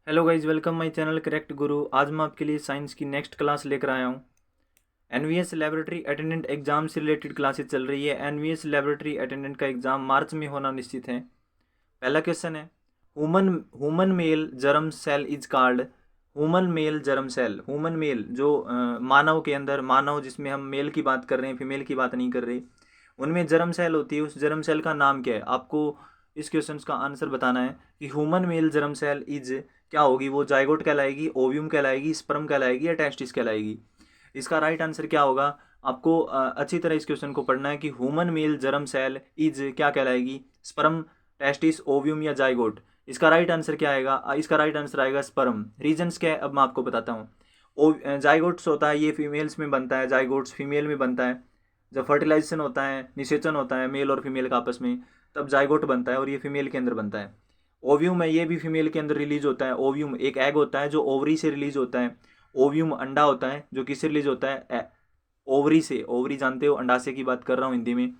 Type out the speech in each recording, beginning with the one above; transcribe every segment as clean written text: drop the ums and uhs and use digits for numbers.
Hello guys, welcome my channel correct गुरु। आज मैं आपके लिए साइंस की नेक्स्ट क्लास लेकर आया हूँ। एनवीएस लेबोरेटरी अटेंडेंट एग्जाम से रिलेटेड क्लासेस चल रही है। एनवीएस लेबोरेटरी अटेंडेंट का एग्जाम मार्च में होना निश्चित है। पहला क्वेश्चन है, human human male germ cell is called. Human male germ cell, human male जो मानव के अंदर, मानव जिसमें हम मेल की बात कर रहे हैं, फीमेल की बात नहीं कर रहे, उनमें जर्म सेल होती है। उस जर्म सेल का नाम क्या है? आपको इस क्वेश्चन का आंसर बताना है कि human male germ cell is क्या होगी। वो जाइगोट कहलाएगी, ओव्यूम कहलाएगी, स्पर्म कहलाएगी या टेस्टिस कहलाएगी? इसका राइट आंसर क्या होगा? आपको अच्छी तरह इस क्वेश्चन को पढ़ना है कि human male germ cell is क्या कहलाएगी, स्पर्म, टेस्टिस, ओव्यूम या जाइगोट। इसका राइट आंसर क्या आएगा? इसका राइट आंसर आएगा स्पर्म। रीजंस क्या है अब मैं आपको बताता हूँ। जाइगोट्स होता है ये फीमेल्स में बनता है, जाइगोट्स फीमेल में बनता है। जब फर्टिलाइजेशन होता है, निषेचन होता है मेल और फीमेल का आपस में, तब जाइगोट बनता है और ये फीमेल के अंदर बनता है। ओव्यूम है, ये भी फीमेल के अंदर रिलीज होता है। ओव्यूम एक एग होता है जो ओवरी से रिलीज होता है। ओव्यूम अंडा होता है जो किससे रिलीज होता है? ओवरी से। ओवरी जानते हो, अंडाशय की बात कर रहा हूँ हिंदी में।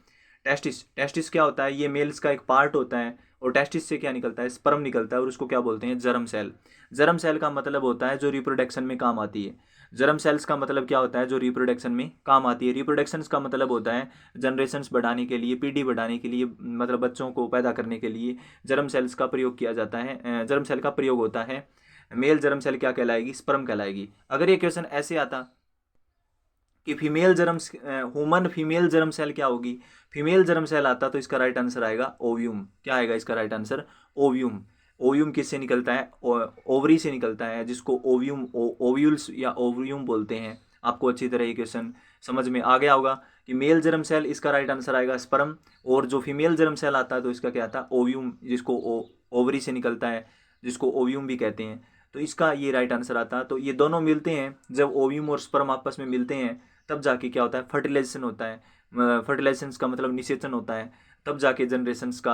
टेस्टिस, टेस्टिस क्या होता है? ये मेल्स का एक पार्ट होता है। और टेस्टिस से क्या निकलता है? स्पर्म निकलता है और उसको क्या बोलते हैं? Germ cell. जर्म सेल का मतलब होता है जो रिप्रोडक्शन में काम आती है। जर्म सेल्स का मतलब क्या होता है? जो रिप्रोडक्शन में काम आती है। रिप्रोडक्शन का मतलब होता है जनरेशन्स बढ़ाने के लिए, पीढ़ी बढ़ाने के लिए, मतलब बच्चों को पैदा करने के लिए जर्म सेल्स का प्रयोग किया जाता है, जर्म सेल का प्रयोग होता है। मेल जर्म सेल क्या कहलाएगी? स्पर्म कहलाएगी। अगर ये क्वेश्चन ऐसे आता कि female germ, human female germ cell क्या होगी, फीमेल जर्म सेल आता, तो इसका राइट आंसर आएगा ओव्यूम। क्या आएगा इसका राइट आंसर? ओव्यूम। ओव्यूम किससे निकलता है? ओवरी से निकलता है, जिसको ओव्यूम, ओव्यूल्स या ओव्यूम बोलते हैं। आपको अच्छी तरह ये क्वेश्चन समझ में आ गया होगा कि मेल जर्म सेल, इसका राइट आंसर आएगा स्पर्म। और जो फीमेल जर्म सेल आता है तो इसका क्या आता है? ओव्यूम, जिसको ओवरी से निकलता है, जिसको ओव्यूम भी कहते हैं। तो इसका ये राइट आंसर आता है। तो ये दोनों मिलते हैं, जब ओव्यूम और स्पर्म आपस में मिलते हैं तब जाके क्या होता है? फर्टिलाइजेशन होता है। फर्टिलाइजेशन का मतलब निषेचन होता है। तब जाके जनरेशन्स का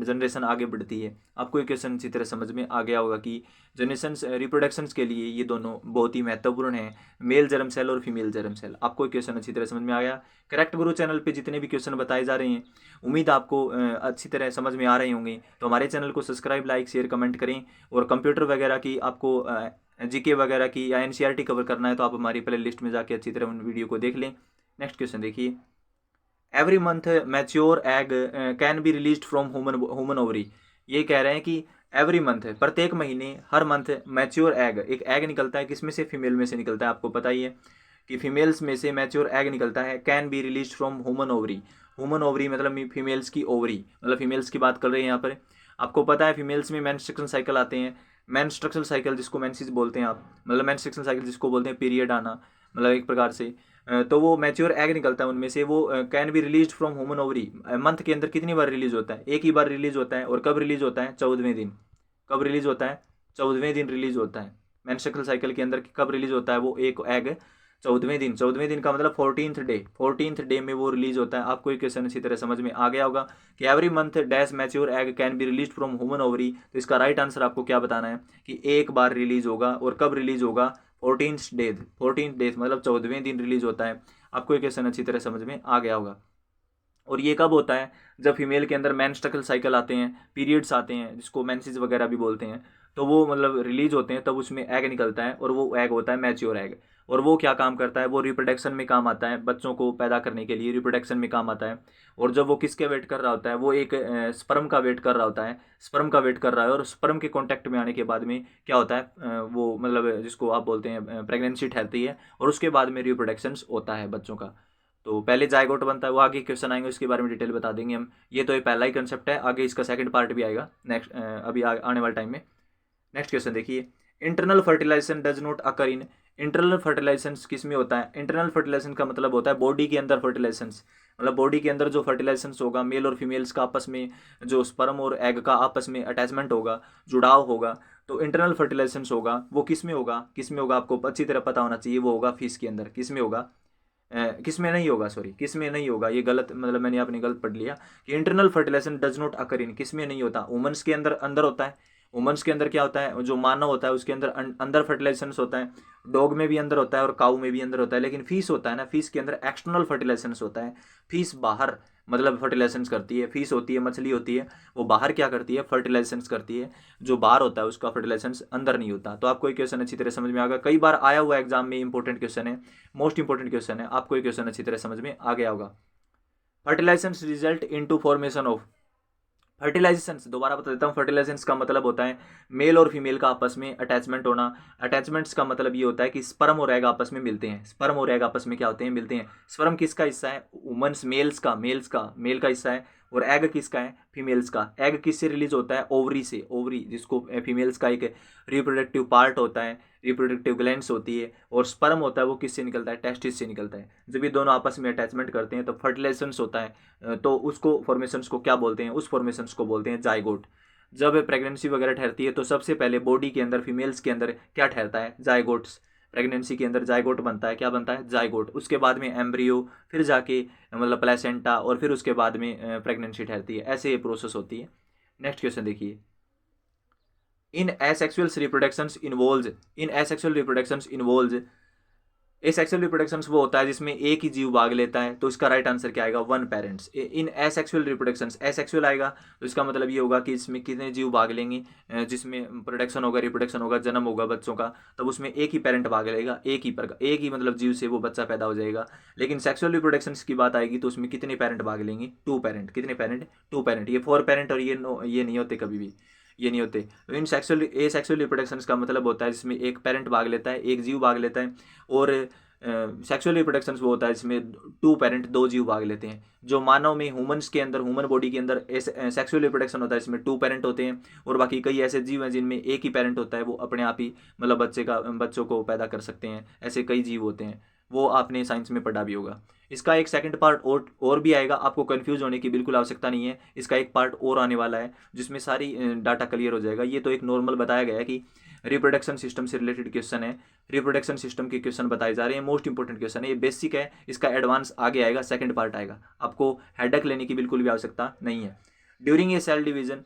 जनरेशन आगे बढ़ती है। आपको ये क्वेश्चन अच्छी तरह समझ में आ गया होगा कि जनरेशन्स, रिप्रोडक्शंस के लिए ये दोनों बहुत ही महत्वपूर्ण हैं, मेल जर्म सेल और फीमेल जर्म सेल। आपको ये क्वेश्चन अच्छी तरह समझ में आ गया। करेक्ट गुरु चैनल पे जितने भी क्वेश्चन बताए जा रहे हैं, उम्मीद आपको अच्छी तरह समझ में आ रहे होंगे। तो हमारे चैनल को सब्सक्राइब, लाइक, शेयर, कमेंट करें। और कंप्यूटर वगैरह की आपको जीके वगैरह की या एनसीईआरटी कवर करना है तो आप हमारी प्ले लिस्ट में जाके अच्छी तरह उन वीडियो को देख लें। नेक्स्ट क्वेश्चन देखिए, every month mature egg can be release from human ovary. ये कह रहे हैं कि एवरी मंथ, प्रत्येक महीने, हर मंथ मैच्योर एग, एक एग निकलता है। किसमें से? फीमेल में से निकलता है। आपको पता ही है कि फीमेल्स में से मैच्योर एग निकलता है। Can be release from human ovary. Human ovary मतलब फीमेल्स की ओवरी, मतलब फीमेल्स की बात कर रहे हैं यहाँ पर। आपको पता है फीमेल्स में मेंस्ट्रुएशन साइकिल आते हैं। मेंस्ट्रुएशन साइकिल जिसको मेंसेस बोलते हैं आप, मतलब मेंस्ट्रुएशन साइकिल जिसको बोलते हैं पीरियड आना, मतलब एक प्रकार से। तो वो मैच्योर एग निकलता है उनमें से। वो can be release from human ovary. Month के अंदर कितनी बार रिलीज होता है? एक ही बार रिलीज होता है। और कब रिलीज होता है? 14वें दिन। कब रिलीज होता है? 14वें दिन रिलीज होता है। मेंस्ट्रुअल साइकिल के अंदर कब रिलीज होता है वो एक एग? 14वें दिन। 14वें दिन का मतलब 14th डे। 14th डे में वो रिलीज होता है। आपको एक क्वेश्चन इसी तरह समझ में आ गया होगा कि every month dash mature egg can be release from human ovary. तो इसका राइट आंसर आपको क्या बताना है कि एक बार रिलीज होगा। और कब रिलीज होगा? 14th day. 14th डे मतलब 14वें दिन रिलीज होता है। आपको एक क्वेश्चन अच्छी तरह समझ में आ गया होगा। और ये कब होता है? जब फीमेल के अंदर मेंस्ट्रुअल साइकिल आते हैं, पीरियड्स आते हैं, जिसको मेंसेस वगैरह भी बोलते हैं। तो वो मतलब रिलीज होते हैं, तब उसमें एग निकलता है और वो एग होता है मैच्योर एग। और वो क्या काम करता है? वो रिप्रोडक्शन में काम आता है, बच्चों को पैदा करने के लिए रिप्रोडक्शन में काम आता है। और जब वो किसके वेट कर रहा होता है? वो एक स्पर्म का वेट कर रहा होता है। स्पर्म का वेट कर रहा है और स्पर्म के कांटेक्ट में आने के बाद में क्या होता है? वो मतलब जिसको आप बोलते हैं प्रेगनेंसी ठहरती है और उसके बाद में रिप्रोडक्शन होता है बच्चों का। तो पहले जायगोट बनता है, वो आगे क्वेश्चन आएंगे उसके बारे में डिटेल बता देंगे हम। ये तो ये पहला ही कंसेप्ट है, आगे इसका सेकंड पार्ट भी आएगा नेक्स्ट, अभी आने वाले टाइम में। नेक्स्ट क्वेश्चन देखिए, internal fertilization does not occur in. Internal fertilization किस में होता है? इंटरनल फर्टिलाइजेशन का मतलब होता है बॉडी के अंदर फर्टिलाइजेशन, मतलब बॉडी के अंदर जो फर्टिलाइजेशन होगा, मेल और फीमेल्स का आपस में, जो स्पर्म और एग का आपस में अटैचमेंट होगा, जुड़ाव होगा, तो इंटरनल फर्टिलाइजेशन होगा। वो किस में होगा? किस में होगा आपको अच्छी तरह पता होना चाहिए। वो होगा फिश के अंदर। किस में होगा? किस में नहीं होगा, सॉरी, किस में नहीं होगा, ये गलत, मतलब मैंने आपने गलत पढ़ लिया कि internal fertilization does not occur in, किस में नहीं होता? वुमेन्स के अंदर अंदर होता है। वुमन्स के अंदर क्या होता है, जो मानव होता है उसके अंदर अंदर फर्टिलाइजेशंस होता है, डॉग में भी अंदर होता है और काऊ में भी अंदर होता है। लेकिन फीस होता है ना, फीस के अंदर एक्सटर्नल फर्टिलाइजेशंस होता है। फीस बाहर मतलब फर्टिलाइजेशंस करती है। फीस होती है, मछली होती है, वो बाहर क्या करती है, फर्टिलाइजेशंस करती है। जो बाहर होता है उसका फर्टिलाइजेशंस अंदर नहीं होता। तो आपको ये क्वेश्चन अच्छी तरह समझ में आ गया, कई बार आया हुआ एग्जाम में, इंपॉर्टेंट क्वेश्चन है, मोस्ट इंपॉर्टेंट क्वेश्चन है, आपको ये क्वेश्चन अच्छी तरह समझ में आ गया होगा। फर्टिलाइजेशंस रिजल्ट इनटू फॉर्मेशन ऑफ, फर्टिलाइजेशंस दोबारा बता देता हूँ। फर्टिलाइजेशंस का मतलब होता है मेल और फीमेल का आपस में अटैचमेंट होना। अटैचमेंट्स का मतलब ये होता है कि स्पर्म और एग आपस में मिलते हैं। स्पर्म और एग आपस में क्या होते हैं, मिलते हैं। स्पर्म किसका हिस्सा है, वुमन्स मेल्स का, मेल का हिस्सा है। और एग किसका है, फीमेल्स का। एग किससे रिलीज होता है, ओवरी से। ओवरी जिसको फीमेल्स का एक रिप्रोडक्टिव पार्ट होता है, रिप्रोडक्टिव ग्लैंड्स होती है। और स्पर्म होता है वो किससे निकलता है, टेस्टिस से निकलता है। जब ये दोनों आपस में अटैचमेंट करते हैं तो फर्टिलाइजेशंस होता है। तो उसको फॉर्मेशंस को क्या बोलते हैं, उस फॉर्मेशंस को बोलते हैं जाइगोट। जब प्रेगनेंसी वगैरह ठहरती है तो सबसे पहले बॉडी के अंदर, फीमेल्स के अंदर क्या ठहरता है, जाइगोट्स। प्रेगनेंसी के अंदर जाइगोट बनता है, क्या बनता है, जाइगोट। उसके बाद में एम्ब्रियो, फिर जाके मतलब प्लेसेंटा, और फिर उसके बाद में प्रेगनेंसी ठहरती है। ऐसे ये प्रोसेस होती है। नेक्स्ट क्वेश्चन देखिए, इन एसेक्सुअल रिप्रोडक्शंस इन्वॉल्व्स, इन asexual reproductions involves, asexual reproductions वो होता है जिसमें एक ही जीव भाग लेता है। तो इसका राइट आंसर क्या आएगा, वन पेरेंट्स। इन एसेक्सुअल रिप्रोडक्शंस, एसेक्सुअल आएगा तो इसका मतलब ये होगा कि इसमें कितने जीव भाग लेंगे, जिसमें प्रोडक्शन होगा, रिप्रोडक्शन होगा, जन्म होगा बच्चों का, तब उसमें एक ही पेरेंट भाग लेगा, एक ही मतलब जीव से वो बच्चा पैदा हो जाएगा। लेकिन सेक्सुअल रिप्रोडक्शन की बात आएगी तो उसमें कितने पेरेंट भाग लेंगे, टू पेरेंट। कितने पेरेंट, टू पेरेंट। ये फोर पेरेंट और ये नहीं होते कभी भी, ये नहीं होते। तो in sexual A sexual reproduction का मतलब होता है जिसमें एक पेरेंट भाग लेता है, एक जीव भाग लेता है। और सेक्सुअल रिप्रोडक्शन वो होता है जिसमें टू पेरेंट, दो जीव भाग लेते हैं। जो मानव में, ह्यूमंस के अंदर, ह्यूमन बॉडी के अंदर सेक्सुअल रिप्रोडक्शन होता है जिसमें टू पेरेंट होते हैं। और बाकी कई ऐसे जीव हैं जिनमें एक ही पेरेंट होता है, वो अपने आप ही मतलब बच्चों को पैदा कर सकते हैं। ऐसे कई जीव होते हैं, वो आपने साइंस में पढ़ा भी होगा। इसका एक सेकंड पार्ट और भी आएगा, आपको कंफ्यूज होने की बिल्कुल आवश्यकता नहीं है। इसका एक पार्ट और आने वाला है जिसमें सारी डाटा क्लियर हो जाएगा। ये तो एक नॉर्मल बताया गया है कि रिप्रोडक्शन सिस्टम से रिलेटेड क्वेश्चन है, रिप्रोडक्शन सिस्टम के क्वेश्चन बताए जा रहे हैं। मोस्ट इंपॉर्टेंट क्वेश्चन है, ये बेसिक है, इसका एडवांस आगे आएगा, सेकंड पार्ट आएगा। आपको हेडेक लेने की बिल्कुल भी आवश्यकता नहीं है। ड्यूरिंग ए सेल डिवीजन,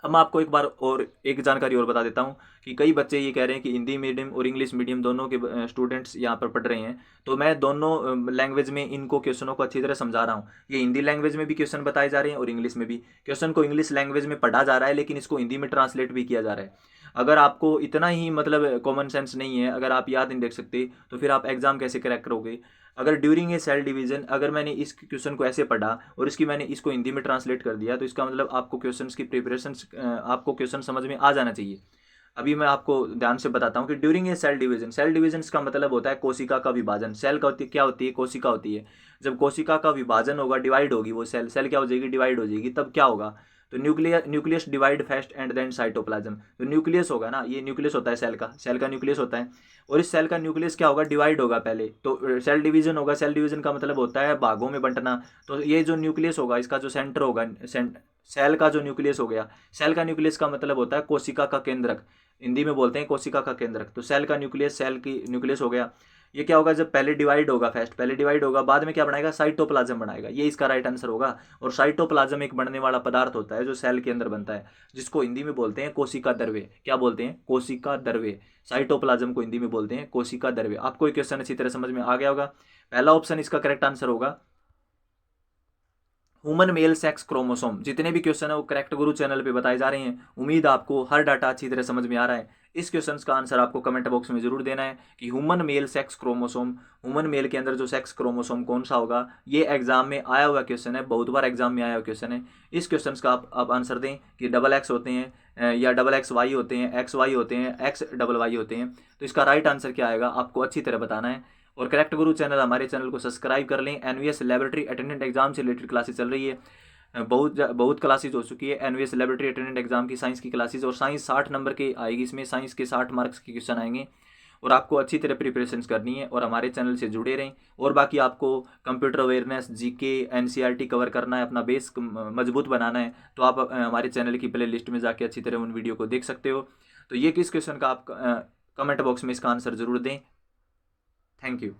अब मैं आपको एक बार और एक जानकारी और बता देता हूँ कि कई बच्चे ये कह रहे हैं कि हिंदी मीडियम और इंग्लिश मीडियम दोनों के स्टूडेंट्स यहाँ पर पढ़ रहे हैं। तो मैं दोनों लैंग्वेज में इनको क्वेश्चनों को अच्छी तरह समझा रहा हूँ। ये हिंदी लैंग्वेज में भी क्वेश्चन बताए जा रहे हैं और इंग्लिश में भी। क्वेश्चन को इंग्लिश लैंग्वेज में पढ़ा जा रहा है लेकिन इसको हिंदी में ट्रांसलेट भी किया जा रहा है। अगर आपको इतना ही मतलब कॉमन सेंस नहीं है, अगर आप याद नहीं रख सकते, तो फिर आप एग्जाम कैसे क्रैक करोगे। अगर ड्यूरिंग ए सेल डिवीजन, अगर मैंने इस क्वेश्चन को ऐसे पढ़ा और मैंने इसको हिंदी में ट्रांसलेट कर दिया, तो इसका मतलब आपको क्वेश्चन की प्रिपरेशन, आपको क्वेश्चन समझ में आ जाना चाहिए। अभी मैं आपको ध्यान से बताता हूँ कि during a cell division, cell division का मतलब होता है कोशिका का विभाजन। सेल का क्या होती है, कोशिका होती है। जब कोशिका का विभाजन होगा, डिवाइड होगी वो सेल, सेल क्या हो जाएगी, डिवाइड हो जाएगी। तब क्या होगा, तो nucleus divide first and then cytoplasm. तो न्यूक्लियस होगा ना, ये न्यूक्लियस होता है सेल का न्यूक्लियस होता है। और इस सेल का न्यूक्लियस क्या होगा, डिवाइड होगा पहले, तो सेल डिवीजन होगा। सेल डिवीजन का मतलब होता है भागों में बंटना। तो ये जो न्यूक्लियस होगा, इसका जो सेंटर होगा, सेल का जो न्यूक्लियस हो गया, सेल का न्यूक्लियस का मतलब होता है कोशिका का केंद्रक, हिंदी में बोलते हैं कोशिका का केंद्रक। तो सेल का न्यूक्लियस, सेल की न्यूक्लियस हो गया। ये क्या होगा, जब पहले डिवाइड होगा, फर्स्ट पहले डिवाइड होगा, बाद में क्या बनाएगा, साइटोप्लाज्म बनाएगा। ये इसका राइट आंसर होगा। और साइटोप्लाज्म एक बनने वाला पदार्थ होता है जो सेल के अंदर बनता है, जिसको हिंदी में बोलते हैं कोशिका द्रव्य। क्या बोलते हैं, कोशिका द्रव्य। साइटोप्लाज्म को हिंदी में बोलते हैं कोशिका द्रव्य। आपको ये क्वेश्चन अच्छी तरह समझ में आ गया होगा। पहला ऑप्शन इसका करेक्ट आंसर होगा ह्यूमन मेल सेक्स क्रोमोसोम। जितने भी क्वेश्चन है वो करेक्ट गुरु चैनल पे बताए जा रहे हैं। उम्मीद आपको हर डाटा अच्छी तरह समझ में आ रहा है। इस क्वेश्चन का आंसर आपको कमेंट बॉक्स में जरूर देना है कि human male sex chromosome, human male के अंदर जो सेक्स क्रोमोसोम कौन सा होगा। ये एग्जाम में आया हुआ क्वेश्चन है, बहुत बार एग्जाम में आया हुआ क्वेश्चन है। इस क्वेश्चन का आप आंसर दें कि डबल एक्स होते हैं या डबल एक्स वाई होते हैं, एक्स वाई होते हैं, एक्स डबल वाई होते हैं। तो इसका राइट आंसर क्या आएगा आपको अच्छी तरह बताना है। और करेक्ट गुरु चैनल, हमारे चैनल को सब्सक्राइब कर लें। एनवीएस लैबोरेटरी अटेंडेंट एग्जाम से रिलेटेड क्लासेस चल रही है, बहुत क्लासेस हो चुकी है। एनवीएस लैबोरेटरी अटेंडेंट एग्जाम की साइंस की क्लासेस, और साइंस 60 नंबर के आएगी, इसमें साइंस के 60 मार्क्स के क्वेश्चन आएंगे। और आपको अच्छी तरह प्रिपरेशन करनी है और हमारे चैनल से जुड़े रहें। और बाकी आपको computer awareness, GK, NCERT cover करना है, अपना बेस मजबूत बनाना है, तो आप हमारे चैनल की प्ले लिस्ट में जाके अच्छी तरह उन वीडियो को देख सकते हो। तो ये किस क्वेश्चन का आप कमेंट बॉक्स में इसका आंसर जरूर दें। Thank you.